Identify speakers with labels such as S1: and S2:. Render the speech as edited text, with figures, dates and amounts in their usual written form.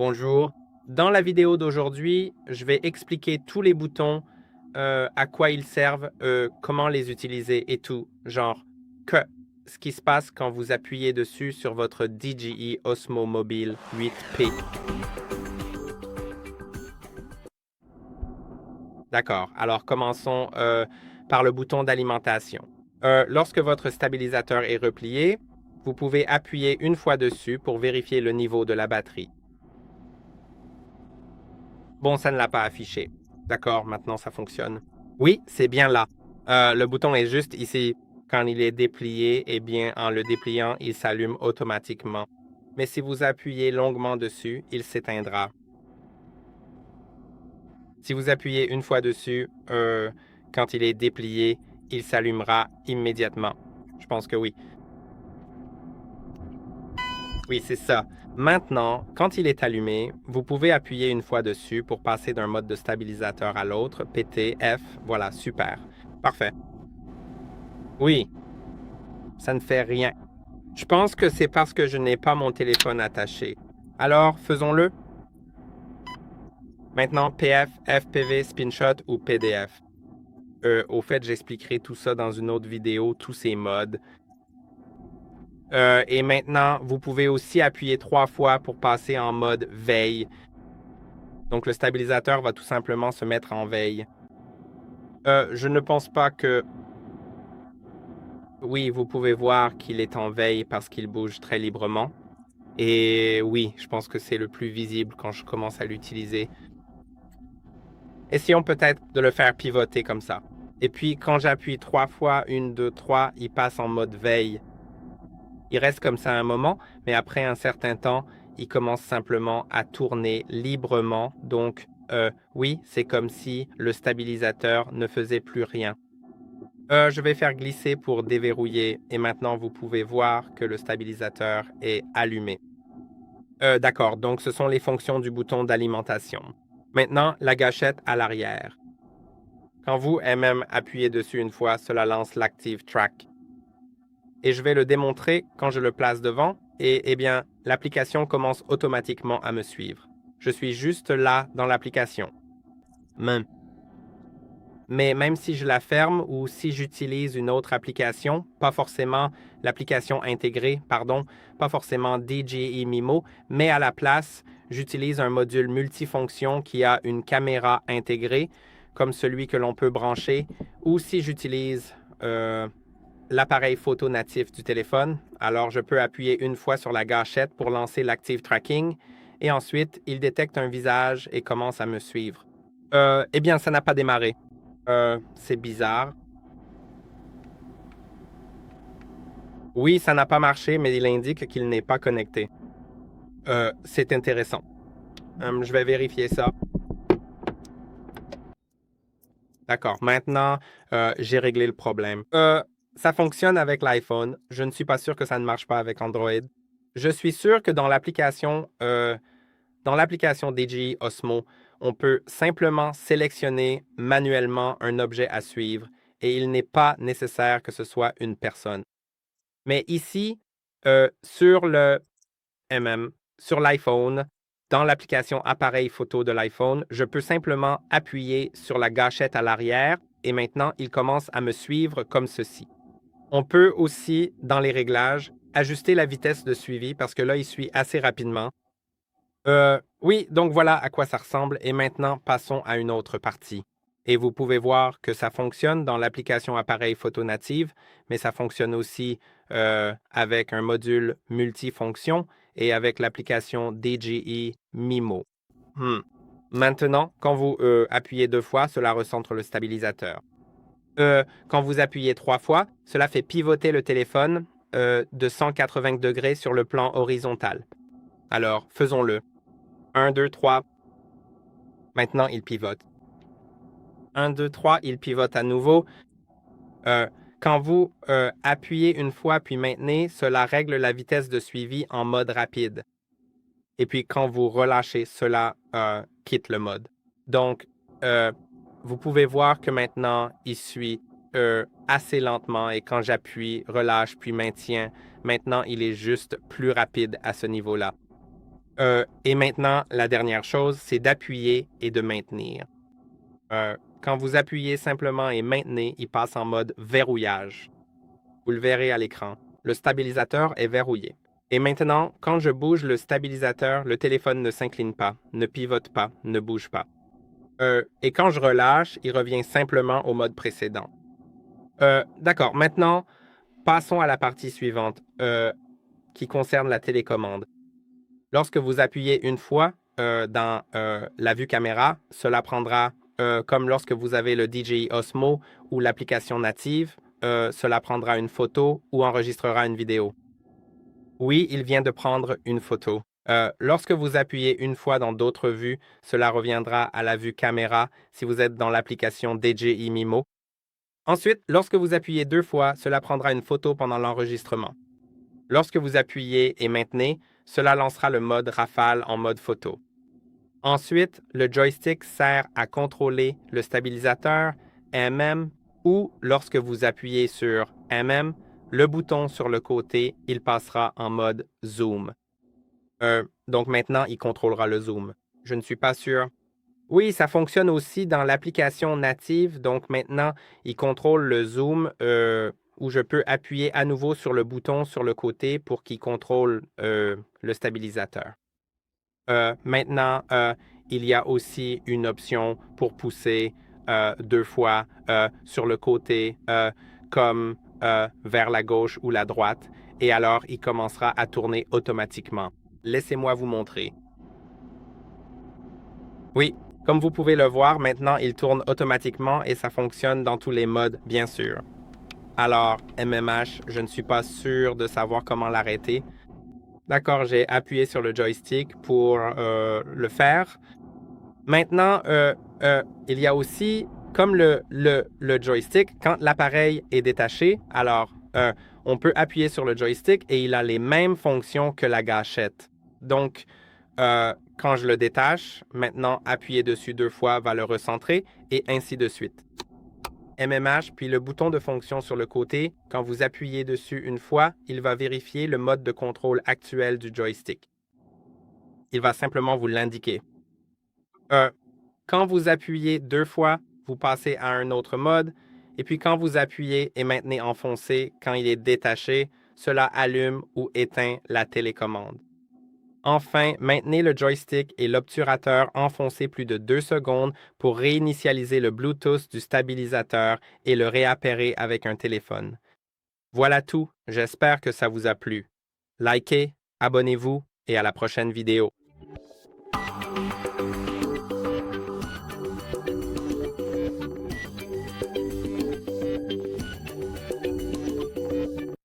S1: Bonjour. Dans la vidéo d'aujourd'hui, je vais expliquer tous les boutons, à quoi ils servent, comment les utiliser et tout. Genre, que ce qui se passe quand vous appuyez dessus sur votre DJI Osmo Mobile 8P. D'accord. Alors, commençons par le bouton d'alimentation. Lorsque votre stabilisateur est replié, vous pouvez appuyer une fois dessus pour vérifier le niveau de la batterie. Bon, ça ne l'a pas affiché. D'accord, maintenant ça fonctionne. Oui, c'est bien là. Le bouton est juste ici. Quand il est déplié, eh bien, en le dépliant, il s'allume automatiquement. Mais si vous appuyez longuement dessus, il s'éteindra. Si vous appuyez une fois dessus, quand il est déplié, il s'allumera immédiatement. Je pense que oui. Oui, c'est ça. Maintenant, quand il est allumé, vous pouvez appuyer une fois dessus pour passer d'un mode de stabilisateur à l'autre. PT, F, voilà, super. Parfait. Oui, ça ne fait rien. Je pense que c'est parce que je n'ai pas mon téléphone attaché. Alors, faisons-le. Maintenant, PF, FPV, Spinshot ou PDF. Au fait, j'expliquerai tout ça dans une autre vidéo, tous ces modes. Et maintenant, vous pouvez aussi appuyer 3 fois pour passer en mode veille. Donc, le stabilisateur va tout simplement se mettre en veille. Je ne pense pas que... Oui, vous pouvez voir qu'il est en veille parce qu'il bouge très librement. Et oui, je pense que c'est le plus visible quand je commence à l'utiliser. Essayons peut-être de le faire pivoter comme ça. Et puis, quand j'appuie 3 fois, 1, 2, 3, il passe en mode veille. Il reste comme ça un moment, mais après un certain temps, il commence simplement à tourner librement. Donc, oui, c'est comme si le stabilisateur ne faisait plus rien. Je vais faire glisser pour déverrouiller et maintenant vous pouvez voir que le stabilisateur est allumé. D'accord, donc ce sont les fonctions du bouton d'alimentation. Maintenant, la gâchette à l'arrière. Quand vous même appuyez dessus une fois, cela lance l'Active Track. Et je vais le démontrer quand je le place devant et eh bien, l'application commence automatiquement à me suivre. Je suis juste là dans l'application. Mais même si je la ferme ou si j'utilise une autre application, pas forcément l'application intégrée, pardon, pas forcément DJI Mimo, mais à la place, j'utilise un module multifonction qui a une caméra intégrée, comme celui que l'on peut brancher, ou si j'utilise l'appareil photo natif du téléphone, alors je peux appuyer une fois sur la gâchette pour lancer l'Active Tracking, et ensuite, il détecte un visage et commence à me suivre. Eh bien, ça n'a pas démarré. C'est bizarre. Oui, ça n'a pas marché, mais il indique qu'il n'est pas connecté. C'est intéressant. Je vais vérifier ça. D'accord. Maintenant, j'ai réglé le problème. Ça fonctionne avec l'iPhone. Je ne suis pas sûr que ça ne marche pas avec Android. Je suis sûr que dans l'application DJI Osmo, on peut simplement sélectionner manuellement un objet à suivre et il n'est pas nécessaire que ce soit une personne. Mais ici, sur le sur l'iPhone, dans l'application appareil photo de l'iPhone, je peux simplement appuyer sur la gâchette à l'arrière et maintenant, il commence à me suivre comme ceci. On peut aussi, dans les réglages, ajuster la vitesse de suivi parce que là, il suit assez rapidement. Oui, donc voilà à quoi ça ressemble et maintenant, passons à une autre partie. Et vous pouvez voir que ça fonctionne dans l'application appareil photo native, mais ça fonctionne aussi avec un module multifonction et avec l'application DJI Mimo. Maintenant, quand vous appuyez 2 fois, cela recentre le stabilisateur. Quand vous appuyez 3 fois, cela fait pivoter le téléphone de 180 degrés sur le plan horizontal. Alors, faisons-le. 1, 2, 3. Maintenant, il pivote. 1, 2, 3, il pivote à nouveau. Quand vous appuyez une fois puis maintenez, cela règle la vitesse de suivi en mode rapide. Et puis quand vous relâchez, cela quitte le mode. Donc, vous pouvez voir que maintenant, il suit assez lentement et quand j'appuie, relâche puis maintiens, maintenant, il est juste plus rapide à ce niveau-là. Et maintenant, la dernière chose, c'est d'appuyer et de maintenir. Quand vous appuyez simplement et maintenez, il passe en mode verrouillage. Vous le verrez à l'écran. Le stabilisateur est verrouillé. Et maintenant, quand je bouge le stabilisateur, le téléphone ne s'incline pas, ne pivote pas, ne bouge pas. Et quand je relâche, il revient simplement au mode précédent. D'accord, maintenant, passons à la partie suivante qui concerne la télécommande. Lorsque vous appuyez une fois dans la vue caméra, cela prendra, comme lorsque vous avez le DJI Osmo ou l'application native, cela prendra une photo ou enregistrera une vidéo. Oui, il vient de prendre une photo. Lorsque vous appuyez une fois dans d'autres vues, cela reviendra à la vue caméra si vous êtes dans l'application DJI Mimo. Ensuite, lorsque vous appuyez deux fois, cela prendra une photo pendant l'enregistrement. Lorsque vous appuyez et maintenez, cela lancera le mode rafale en mode photo. Ensuite, le joystick sert à contrôler le stabilisateur MM ou lorsque vous appuyez sur MM, le bouton sur le côté, il passera en mode zoom. Donc maintenant, il contrôlera le zoom. Je ne suis pas sûr. Oui, ça fonctionne aussi dans l'application native. Donc maintenant, il contrôle le zoom où je peux appuyer à nouveau sur le bouton sur le côté pour qu'il contrôle le stabilisateur. Maintenant, il y a aussi une option pour pousser deux fois sur le côté comme vers la gauche ou la droite. Et alors, il commencera à tourner automatiquement. Laissez-moi vous montrer. Oui, comme vous pouvez le voir, maintenant, il tourne automatiquement et ça fonctionne dans tous les modes, bien sûr. Alors, MMH, je ne suis pas sûr de savoir comment l'arrêter. D'accord, j'ai appuyé sur le joystick pour le faire. Maintenant, il y a aussi, comme le joystick, quand l'appareil est détaché, alors on peut appuyer sur le joystick et il a les mêmes fonctions que la gâchette. Donc, quand je le détache, maintenant, appuyer dessus deux fois va le recentrer et ainsi de suite. MMH, puis le bouton de fonction sur le côté, quand vous appuyez dessus une fois, il va vérifier le mode de contrôle actuel du joystick. Il va simplement vous l'indiquer. Quand vous appuyez deux fois, vous passez à un autre mode. Et puis quand vous appuyez et maintenez enfoncé quand il est détaché, cela allume ou éteint la télécommande. Enfin, maintenez le joystick et l'obturateur enfoncés plus de 2 secondes pour réinitialiser le Bluetooth du stabilisateur et le réappairer avec un téléphone. Voilà tout, j'espère que ça vous a plu. Likez, abonnez-vous et à la prochaine vidéo.